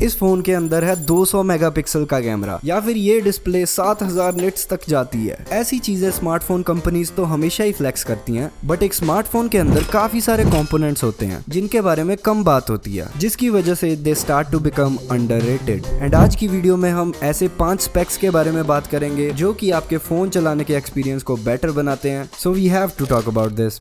इस फोन के अंदर है 200 मेगापिक्सल का कैमरा, या फिर ये डिस्प्ले 7000 निट्स तक जाती है। ऐसी चीजें स्मार्टफोन कंपनीज तो हमेशा ही फ्लेक्स करती हैं, बट एक स्मार्टफोन के अंदर काफी सारे कंपोनेंट्स होते हैं जिनके बारे में कम बात होती है, जिसकी वजह से they start to become underrated. And आज की वीडियो में हम ऐसे 5 स्पेक्स के बारे में बात करेंगे जो कि आपके फोन चलाने के एक्सपीरियंस को बेटर बनाते हैं। So we have to talk about this.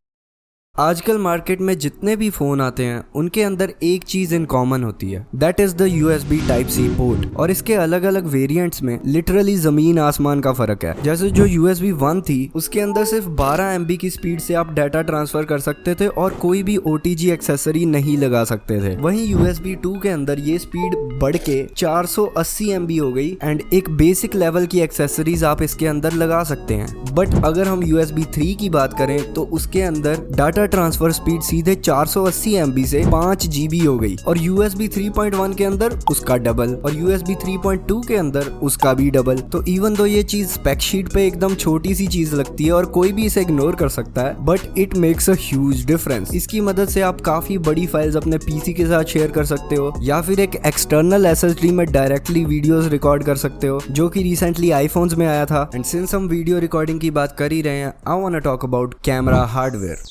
आजकल मार्केट में जितने भी फोन आते हैं उनके अंदर एक चीज इन कॉमन होती है, that is the USB Type-C port. और इसके अलग अलग वेरिएंट्स में लिटरली जमीन आसमान का फर्क है। जैसे जो USB 1 थी उसके अंदर सिर्फ 12 MB की स्पीड से आप डाटा ट्रांसफर कर सकते थे और कोई भी OTG एक्सेसरी नहीं लगा सकते थे। वहीं USB 2 के अंदर ये स्पीड बढ़ के 480 MB हो गई एंड एक बेसिक लेवल की एक्सेसरीज आप इसके अंदर लगा सकते हैं। बट अगर हम USB 3 की बात करें तो उसके अंदर डाटा ट्रांसफर स्पीड सीधे 480 MB से 5 GB हो गई, और USB 3.1 के अंदर उसका डबल, और USB 3.2 के अंदर उसका भी डबल। तो इवन दो ये चीज स्पेक शीट पे एकदम छोटी सी चीज लगती है और कोई भी इसे इग्नोर कर सकता है, but it makes a huge difference. इसकी मदद से आप काफी बड़ी फाइल्स अपने PC के साथ शेयर कर सकते हो, या फिर एक एक्सटर्नल SSD में डायरेक्टली वीडियोस रिकॉर्ड कर सकते हो, जो कि रिसेंटली आईफोन्स में आया था। एंड सिंस हम वीडियो रिकॉर्डिंग की बात कर ही रहे हैं, I want to talk about camera hardware.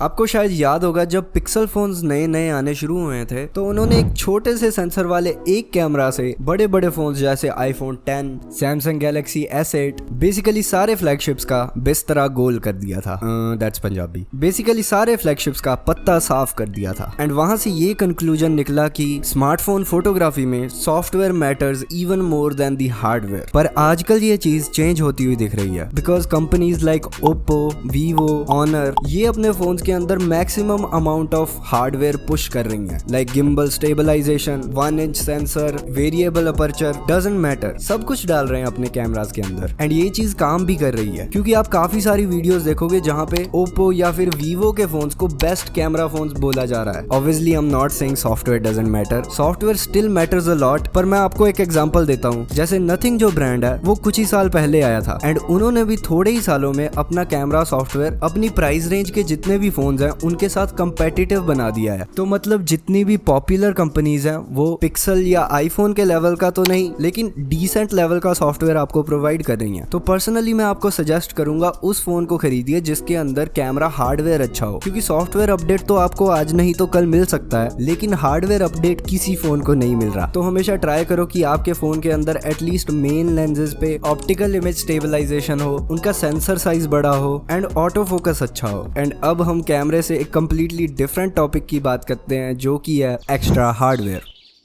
आपको शायद याद होगा जब पिक्सल फोन्स नए नए आने शुरू हुए थे तो उन्होंने एक छोटे से सेंसर वाले एक कैमरा से बड़े बड़े फोन्स जैसे iPhone 10, Samsung Galaxy S8, basically सारे फ्लैगशिप्स का बिस्तरा गोल कर दिया था। दैट्स पंजाबी। बेसिकली सारे फ्लैगशिप्स का पत्ता साफ कर दिया था। एंड वहां से ये कंक्लूजन निकला कि स्मार्टफोन फोटोग्राफी में software matters even more than दी हार्डवेयर। पर आजकल ये चीज चेंज होती हुई दिख रही है, because companies like Oppo, Vivo, Honor ये अपने फोन्स के अंदर maximum amount of hardware push कर रही हैं, like gimbal stabilization, 1 inch sensor, variable aperture, doesn't matter, सब कुछ डाल रहे हैं अपने कैमरास के अंदर। एंड ये चीज काम भी कर रही है, क्योंकि आप काफी सारी वीडियोस देखोगे जहां पे Oppo या फिर Vivo के फोन्स को बेस्ट कैमरा फोन्स बोला जा रहा है। Obviously I am not saying software doesn't matter, software still matters a lot. पर मैं आपको एक एग्जांपल देता हूँ। जैसे नथिंग जो ब्रांड है वो कुछ ही साल पहले आया था, एंड उन्होंने भी थोड़े ही सालों में अपना कैमरा सॉफ्टवेयर अपनी प्राइस रेंज के जितने भी फोन्स हैं उनके साथ कंपेटिटिव बना दिया है। तो मतलब जितनी भी पॉपुलर कंपनीज हैं वो पिक्सल या आईफोन के लेवल का तो नहीं, लेकिन डिसेंट लेवल का सॉफ्टवेयर आपको प्रोवाइड कर रही हैं। तो पर्सनली मैं आपको सजेस्ट करूंगा उस फोन को खरीदिए जिसके अंदर कैमरा हार्डवेयर अच्छा हो, क्योंकि सॉफ्टवेयर अपडेट तो आपको आज नहीं तो कल मिल सकता है, लेकिन हार्डवेयर अपडेट किसी फोन को नहीं मिल रहा। तो हमेशा ट्राई करो कि आपके फोन के अंदर एटलीस्ट मेन लेंसेज पे ऑप्टिकल इमेज स्टेबलाइजेशन हो, उनका सेंसर साइज बड़ा हो एंड ऑटो फोकस अच्छा हो। एंड अब हम कैमरे से एक कंप्लीटली डिफरेंट टॉपिक की बात करते हैं, जो कि है एक्स्ट्रा हार्डवेयर।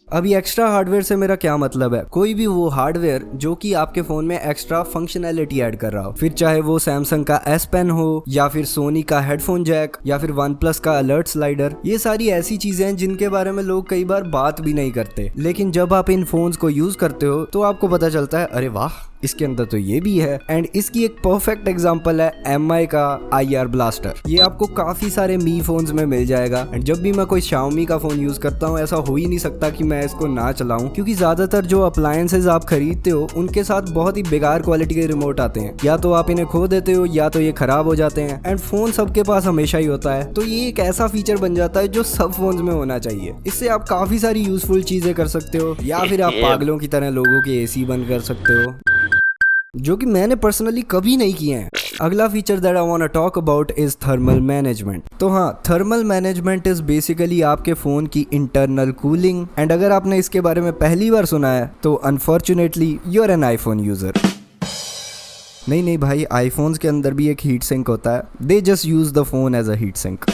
अभी एक्स्ट्रा हार्डवेयर से मेरा क्या मतलब है? कोई भी वो हार्डवेयर जो कि आपके फोन में एक्स्ट्रा फंक्शनैलिटी ऐड कर रहा हो, फिर चाहे वो सैमसंग का S Pen हो, या फिर सोनी का हेडफोन जैक, या फिर OnePlus का अलर्ट स्लाइडर। ये सारी ऐसी चीजें हैं जिनके बारे में लोग कई बार बात भी नहीं करते, लेकिन जब आप इन फोन्स को यूज करते हो तो आपको पता चलता है अरे वाह, इसके अंदर तो ये भी है। एंड इसकी एक परफेक्ट एग्जांपल है MI का IR ब्लास्टर। ये आपको काफी सारे मी फोन्स में मिल जाएगा। एंड जब भी मैं कोई Xiaomi का फोन यूज करता हूँ ऐसा हो ही नहीं सकता कि मैं इसको ना चलाऊं, क्योंकि ज्यादातर जो अप्लायंसेज आप खरीदते हो उनके साथ बहुत ही बेकार क्वालिटी के रिमोट आते हैं, या तो आप इन्हें खो देते हो या तो ये खराब हो जाते हैं। एंड फोन सबके पास हमेशा ही होता है, तो ये एक ऐसा फीचर बन जाता है जो सब फोन्स में होना चाहिए। इससे आप काफी सारी यूजफुल चीजें कर सकते हो, या फिर आप पागलों की तरह लोगों के AC बंद कर सकते हो, जो कि मैंने पर्सनली कभी नहीं किए हैं। अगला feature that I want to talk about is thermal management. तो हाँ, थर्मल मैनेजमेंट इज बेसिकली आपके फोन की इंटरनल कूलिंग। एंड अगर आपने इसके बारे में पहली बार सुना है तो unfortunately you are an iPhone user. नहीं भाई, आईफोन्स के अंदर भी एक हीट सिंक होता है। They just use the phone as a heat sink.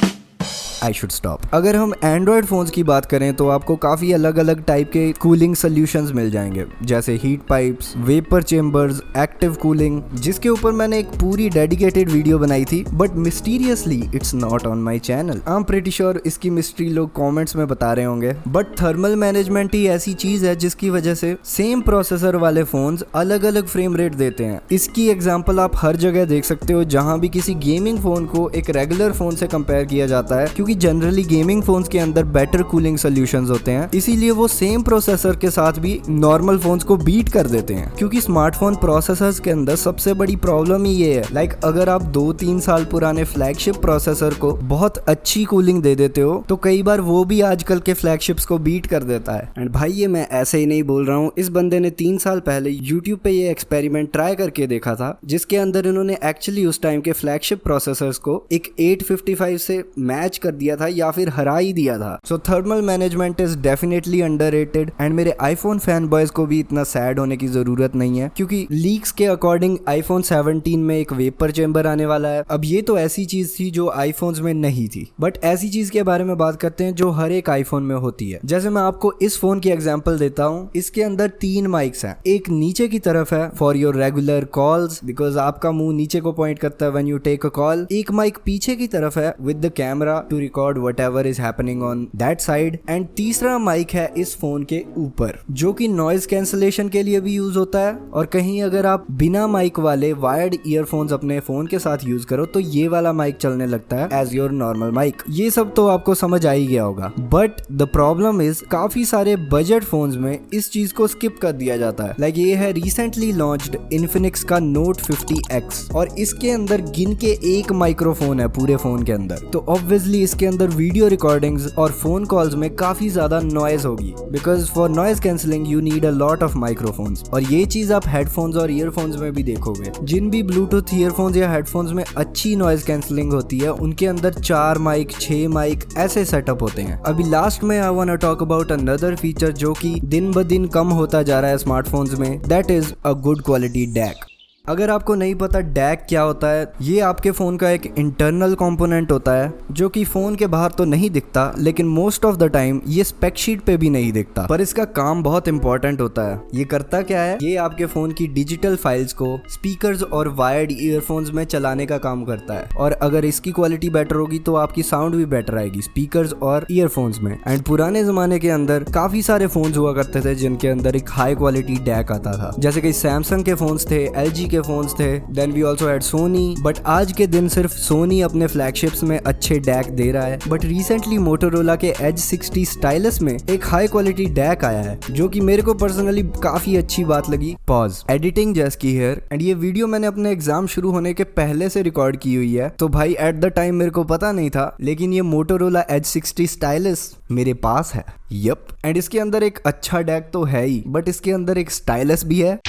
I should stop. अगर हम एंड्रॉयड फोन्स की बात करें तो आपको काफी अलग अलग टाइप के कूलिंग सोल्यूशंस मिल जाएंगे, जैसे heat pipes, vapour chambers, active cooling, जिसके ऊपर मैंने एक पूरी डेडिकेटेड वीडियो बनाई थी, but mysteriously it's not on my channel. I am pretty sure इसकी मिस्ट्री लोग कॉमेंट्स में बता रहे होंगे। बट थर्मल मैनेजमेंट ही ऐसी चीज है जिसकी वजह से सेम प्रोसेसर वाले फोन्स अलग अलग फ्रेम रेट देते हैं। इसकी एग्जाम्पल आप हर जगह देख सकते हो जहां भी किसी गेमिंग फोन को एक रेगुलर फोन से कंपेयर किया जाता है, क्योंकि क्योंकि जनरली गेमिंग फोन्स के अंदर बेटर कूलिंग सोल्यूशंस होते हैं, इसीलिए वो सेम प्रोसेसर के साथ भी नॉर्मल फोन्स को बीट कर देते हैं। क्योंकि स्मार्टफोन प्रोसेसर्स के अंदर सबसे बड़ी प्रॉब्लम ही ये है, लाइक अगर आप 2-3 साल पुराने फ्लैगशिप प्रोसेसर को बहुत अच्छी कूलिंग दे देते हो तो कई बार वो भी आजकल के फ्लैगशिप्स को बीट कर देता है। एंड भाई ये मैं ऐसे ही नहीं बोल रहा हूँ, इस बंदे ने 3 साल पहले यूट्यूब पे ये एक्सपेरिमेंट ट्राई करके देखा था, जिसके अंदर इन्होंने एक्चुअली उस टाइम के फ्लैगशिप प्रोसेसर्स को एक 855 से मैच कर दिया था या फिर हरा ही दिया था। So thermal management is definitely underrated and मेरे आईफोन फैन बॉयज को भी इतना सैड होने की जरूरत नहीं है, क्योंकि लीक्स के अकॉर्डिंग आईफोन 17 में एक वेपर चेंबर आने वाला है। अब ये तो ऐसी चीज थी जो आईफोन्स में नहीं थी, बट ऐसी चीज के बारे में बात करते हैं जो हर एक आईफोन में होती है। जैसे मैं आपको इस फोन की एग्जांपल देता हूँ, इसके अंदर 3 माइक्स हैं। एक नीचे की तरफ है for your regular calls, because आपका मुंह नीचे को पॉइंट करता है when you take a call. एक माइक पीछे की तरफ है with the camera to record whatever is happening on that side. And तीसरा माइक है इस फोन के ऊपर, जो कि नॉइज कैंसलेशन के लिए भी यूज होता है। और कहीं अगर आप बिना माइक वाले वायर्ड ईयरफोन्स अपने फोन के साथ यूज करो तो ये वाला माइक चलने लगता है एज योर नॉर्मल माइक। ये सब तो आपको समझ आ ही गया होगा, बट द प्रॉब्लम इज काफी सारे बजट फोन्स में इस चीज को स्किप कर दिया जाता है। लाइक ये है रिसेंटली लॉन्च्ड इन्फिनिक्स का नोट 50X और इसके अंदर गिन के एक माइक्रोफोन है पूरे फोन के अंदर। तो ऑब्वियसली इसके अंदर वीडियो रिकॉर्डिंग्स और फोन कॉल्स में काफी ज्यादा नॉइज होगी, because for noise cancelling you need a lot of microphones. और ये चीज आप हेडफोन्स और ईयरफोन्स में भी देखोगे। जिन भी ब्लूटूथ ईयरफोन्स या हेडफोन्स में अच्छी नॉइज कैंसिलिंग होती है उनके अंदर 4 माइक 6 माइक ऐसे सेटअप होते हैं। अभी लास्ट में I want to talk about another feature जो कि दिन ब दिन कम होता जा रहा है स्मार्टफोन्स में, that is a good quality DAC. अगर आपको नहीं पता डैक क्या होता है, ये आपके फ़ोन का एक इंटरनल कंपोनेंट होता है जो कि फ़ोन के बाहर तो नहीं दिखता, लेकिन मोस्ट ऑफ द टाइम ये स्पेक शीट पे भी नहीं दिखता, पर इसका काम बहुत इंपॉर्टेंट होता है। ये करता क्या है, ये आपके फ़ोन की डिजिटल फाइल्स को स्पीकर्स और वायर्ड ईयरफोन्स में चलाने का काम करता है। और अगर इसकी क्वालिटी बेटर होगी तो आपकी साउंड भी बेटर आएगी स्पीकर्स और ईयरफोन्स में। एंड पुराने ज़माने के अंदर काफ़ी सारे फ़ोन्स हुआ करते थे जिनके अंदर एक हाई क्वालिटी डैक आता था, जैसे कि सैमसंग के फ़ोन्स थे, LG के फोन्स थे, then we also had Sony. But आज के दिन सिर्फ सोनी अपने फ्लैगशिप्स में अच्छे डैक दे रहा है। बट रिसेंटली मोटोरोला के एज 60 स्टाइलस में एक हाई क्वालिटी डैक आया है जो कि मेरे को पर्सनली काफी अच्छी बात लगी। पॉज, एडिटिंग जैस की हियर। एंड ये वीडियो मैंने अपने एग्जाम शुरू होने के पहले से रिकॉर्ड की हुई है, तो भाई एट द टाइम मेरे को पता नहीं था, लेकिन ये मोटोरोला एज 60 स्टाइलस मेरे पास है। यप। एंड इसके अंदर एक अच्छा डैक तो है ही, बट इसके अंदर एक स्टाइलस भी है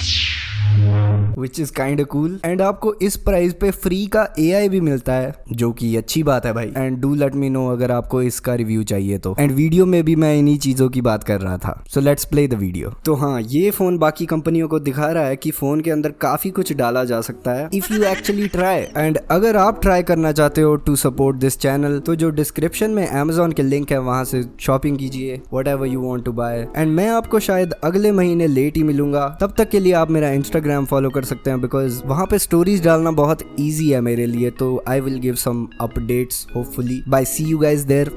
which is kind of cool। And आपको इस प्राइस पे फ्री का AI भी मिलता है, जो कि अच्छी बात है भाई। And do let me know अगर आपको इसका रिव्यू चाहिए तो। एंड वीडियो में भी मैं इन्हीं चीजों की बात कर रहा था, so let's play the video. तो हाँ, ये फोन बाकी कंपनियों को दिखा रहा है कि फोन के अंदर काफी कुछ डाला जा सकता है if you actually try. And अगर आप ट्राई करना चाहते हो टू सपोर्ट दिस चैनल, तो जो डिस्क्रिप्शन में Amazon के लिंक है वहां से शॉपिंग कीजिए whatever you want to buy. And मैं आपको शायद अगले महीने लेट ही मिलूंगा, तब तक के लिए आप मेरा इंस्टाग्राम फॉलो कर सकते हैं, बिकॉज वहां पे स्टोरीज डालना बहुत ईजी है मेरे लिए। तो I will give some updates hopefully. Bye, see you guys there.